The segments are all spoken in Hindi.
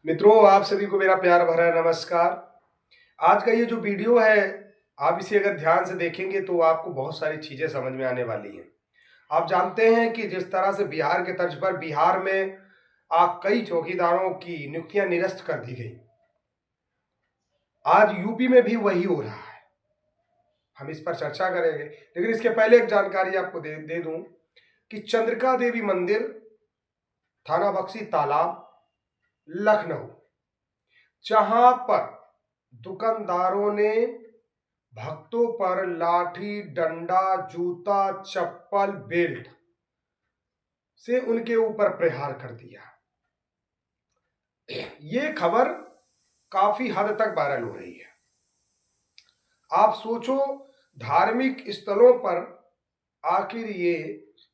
मित्रों, आप सभी को मेरा प्यार भरा नमस्कार। आज का ये जो वीडियो है, आप इसे अगर ध्यान से देखेंगे तो आपको बहुत सारी चीज़ें समझ में आने वाली हैं। आप जानते हैं कि जिस तरह से बिहार के तर्ज पर बिहार में कई चौकीदारों की नियुक्तियां निरस्त कर दी गई, आज यूपी में भी वही हो रहा है। हम इस पर चर्चा करेंगे, लेकिन इसके पहले एक जानकारी आपको दे दूं कि चंद्रिका देवी मंदिर, थाना बक्सी तालाब, लखनऊ, जहां पर दुकानदारों ने भक्तों पर लाठी, डंडा, जूता, चप्पल, बेल्ट से उनके ऊपर प्रहार कर दिया। ये खबर काफी हद तक वायरल हो रही है। आप सोचो, धार्मिक स्थलों पर आखिर ये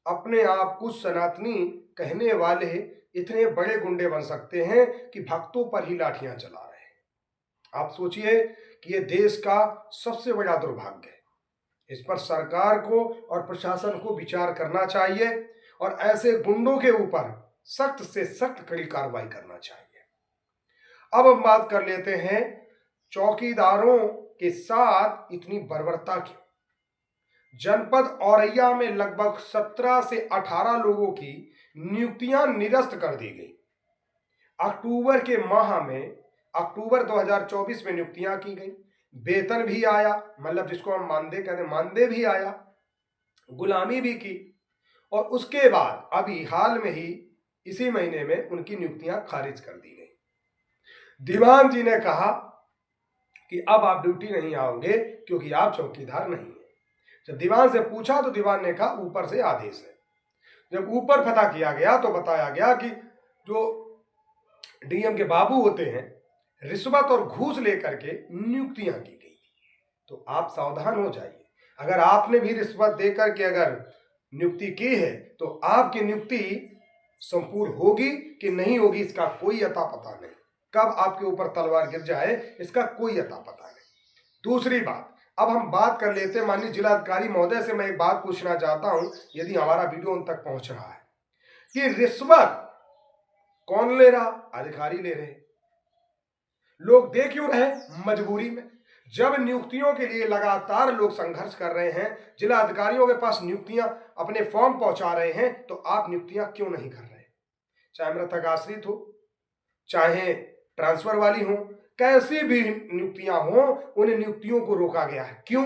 अपने आप को सनातनी कहने वाले इतने बड़े गुंडे बन सकते हैं कि भक्तों पर ही लाठियां चला रहे हैं। आप सोचिए कि ये देश का सबसे बड़ा दुर्भाग्य है। इस पर सरकार को और प्रशासन को विचार करना चाहिए और ऐसे गुंडों के ऊपर सख्त से सख्त कड़ी कार्रवाई करना चाहिए। अब हम बात कर लेते हैं चौकीदारों के साथ इतनी बर्बरता की। जनपद औरैया में लगभग 17 से 18 लोगों की नियुक्तियां निरस्त कर दी गई। अक्टूबर के माह में, अक्टूबर 2024 में नियुक्तियां की गई, वेतन भी आया, मतलब जिसको हम मानदेय कहते हैं, मानदेय भी आया, गुलामी भी की, और उसके बाद अभी हाल में ही इसी महीने में उनकी नियुक्तियां खारिज कर दी गई। दीवान जी ने कहा कि अब आप ड्यूटी नहीं आओगे क्योंकि आप चौकीदार नहीं हैं। जब दीवान से पूछा तो दीवान ने कहा ऊपर से आदेश है। जब ऊपर पता किया गया तो बताया गया कि जो डीएम के बाबू होते हैं, रिश्वत और घूस लेकर के नियुक्तियां की गई। तो आप सावधान हो जाइए। अगर आपने भी रिश्वत देकर के अगर नियुक्ति की है तो आपकी नियुक्ति संपूर्ण होगी कि नहीं होगी, इसका कोई अता पता नहीं। कब आपके ऊपर तलवार गिर जाए, इसका कोई अता पता नहीं। दूसरी बात, अब हम बात कर लेते हैं माननीय जिलाधिकारी महोदय से। मैं एक बात पूछना चाहता हूं, यदि हमारा वीडियो उन तक पहुंच रहा है, कि रिश्वत कौन ले रहा? अधिकारी ले रहे। लोग दे क्यों रहे? मजबूरी में। जब नियुक्तियों के लिए लगातार लोग संघर्ष कर रहे हैं, जिला अधिकारियों के पास नियुक्तियां अपने फॉर्म पहुंचा रहे हैं, तो आप नियुक्तियां क्यों नहीं कर रहे? चाहे मृतक आश्रित हो, चाहे ट्रांसफर वाली हो, कैसी भी नियुक्तियां हो, उन नियुक्तियों को रोका गया है। क्यों?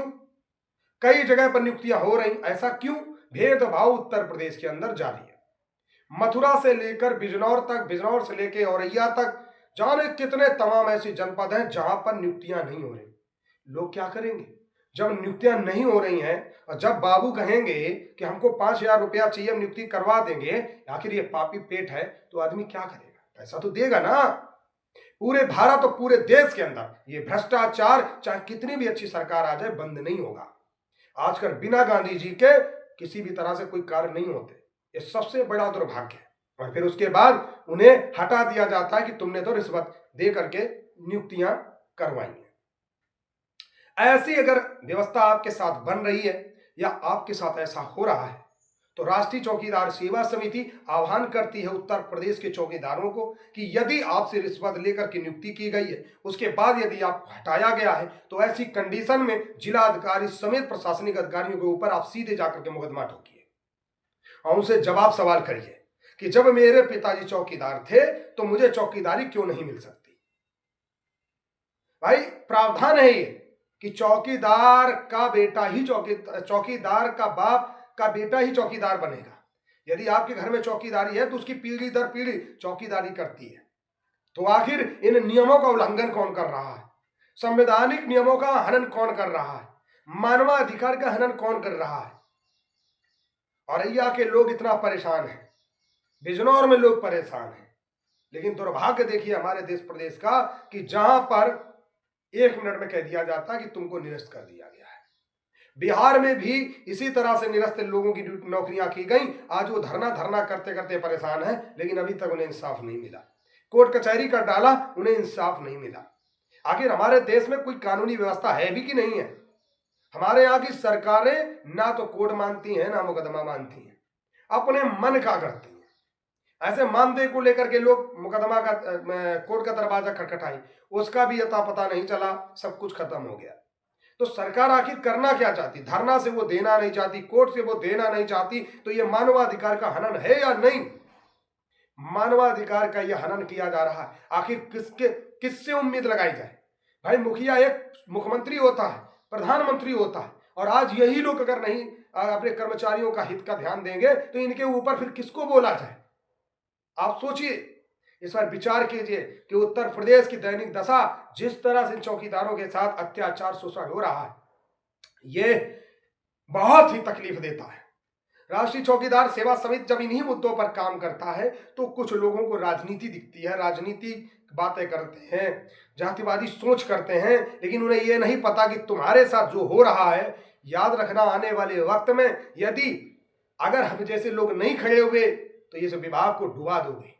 कई जगह पर नियुक्तियां हो रही, ऐसा क्यों? भेदभाव उत्तर प्रदेश के अंदर जारी है। मथुरा से लेकर बिजनौर तक, बिजनौर से लेकर औरैया तक, जाने कितने तमाम ऐसी जनपद हैं जहां पर नियुक्तियां नहीं हो रही। लोग क्या करेंगे जब नियुक्तियां नहीं हो रही हैं? और जब बाबू कहेंगे कि हमको 5,000 रुपया चाहिए, हम नियुक्ति करवा देंगे, आखिर ये पापी पेट है, तो आदमी क्या करेगा? पैसा तो देगा ना। पूरे भारत और पूरे देश के अंदर ये भ्रष्टाचार, चाहे कितनी भी अच्छी सरकार आ जाए, बंद नहीं होगा। आजकल बिना गांधी जी के किसी भी तरह से कोई कार्य नहीं होते। ये सबसे बड़ा दुर्भाग्य है। और फिर उसके बाद उन्हें हटा दिया जाता है कि तुमने तो रिश्वत दे करके नियुक्तियां करवाई हैं। ऐसी अगर व्यवस्था आपके साथ बन रही है या आपके साथ ऐसा हो रहा है, तो राष्ट्रीय चौकीदार सेवा समिति आह्वान करती है उत्तर प्रदेश के चौकीदारों को कि यदि आपसे रिश्वत लेकर के नियुक्ति की गई है, उसके बाद यदि आपको हटाया गया है, तो ऐसी कंडीशन में जिला अधिकारी समेत प्रशासनिक अधिकारियों के ऊपर आप सीधे जाकर के मुकदमा ठोकिए और उनसे जवाब सवाल करिए कि जब मेरे पिताजी चौकीदार थे तो मुझे चौकीदारी क्यों नहीं मिल सकती। भाई, प्रावधान है ये कि चौकीदार का बेटा ही चौकीदार का बाप का बेटा ही चौकीदार बनेगा। यदि आपके घर में चौकीदारी है तो उसकी पीढ़ी दर पीढ़ी चौकीदारी करती है। तो आखिर इन नियमों का उल्लंघन कौन कर रहा है? संवैधानिक नियमों का हनन कौन कर रहा है? मानवाधिकार का हनन कौन कर रहा है? औरैया के लोग इतना परेशान हैं, बिजनौर में लोग परेशान हैं, लेकिन दुर्भाग्य देखिए हमारे देश प्रदेश का कि जहां पर 1 मिनट में कह दिया जाता है कि तुमको निरस्त कर दिया गया है। बिहार में भी इसी तरह से निरस्त लोगों की नौकरियां की गई। आज वो धरना धरना करते करते परेशान है, लेकिन अभी तक उन्हें इंसाफ नहीं मिला। कोर्ट कचहरी कर डाला, उन्हें इंसाफ नहीं मिला। आखिर हमारे देश में कोई कानूनी व्यवस्था है भी कि नहीं है? हमारे यहाँ की सरकारें ना तो कोर्ट मानती हैं, ना मुकदमा मानती हैं, अपने मन का करती हैं। ऐसे मानदेय को लेकर के लोग मुकदमा का कोर्ट का दरवाजा खटखटाई, उसका भी अता पता नहीं चला, सब कुछ खत्म हो गया। तो सरकार आखिर करना क्या चाहती? धरना से वो देना नहीं चाहती, कोर्ट से वो देना नहीं चाहती, तो ये मानवाधिकार का हनन है या नहीं? मानवाधिकार का यह हनन किया जा रहा है, आखिर किससे उम्मीद लगाई जाए? भाई मुखिया एक मुख्यमंत्री होता है, प्रधानमंत्री होता है, और आज यही लोग अगर नहीं अपने कर्मचारियों का हित का ध्यान देंगे तो इनके ऊपर फिर किसको बोला जाए? आप सोचिए, इस पर विचार कीजिए कि उत्तर प्रदेश की दैनिक दशा, जिस तरह से चौकीदारों के साथ अत्याचार शोषण हो रहा है, ये बहुत ही तकलीफ देता है। राष्ट्रीय चौकीदार सेवा समिति जब इन्हीं मुद्दों पर काम करता है तो कुछ लोगों को राजनीति दिखती है, राजनीति बातें करते हैं, जातिवादी सोच करते हैं, लेकिन उन्हें यह नहीं पता कि तुम्हारे साथ जो हो रहा है, याद रखना आने वाले वक्त में यदि अगर हम जैसे लोग नहीं खड़े हुए तो ये सब विभाग को डुबा दोगे।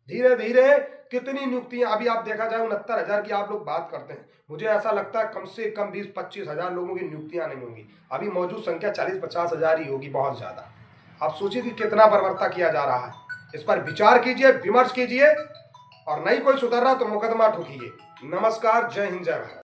धीरे धीरे कितनी नियुक्तियां, अभी आप देखा जाए 69,000 की आप लोग बात करते हैं, मुझे ऐसा लगता है कम से कम 20-25 हजार लोगों की नियुक्तियां नहीं होंगी, अभी मौजूद संख्या 40-50 हजार ही होगी, बहुत ज्यादा। आप सोचिए कि कितना बर्बरता किया जा रहा है। इस पर विचार कीजिए, विमर्श कीजिए, और नहीं कोई सुधर रहा तो मुकदमा ठोकिए। नमस्कार, जय हिंद, जय भारत।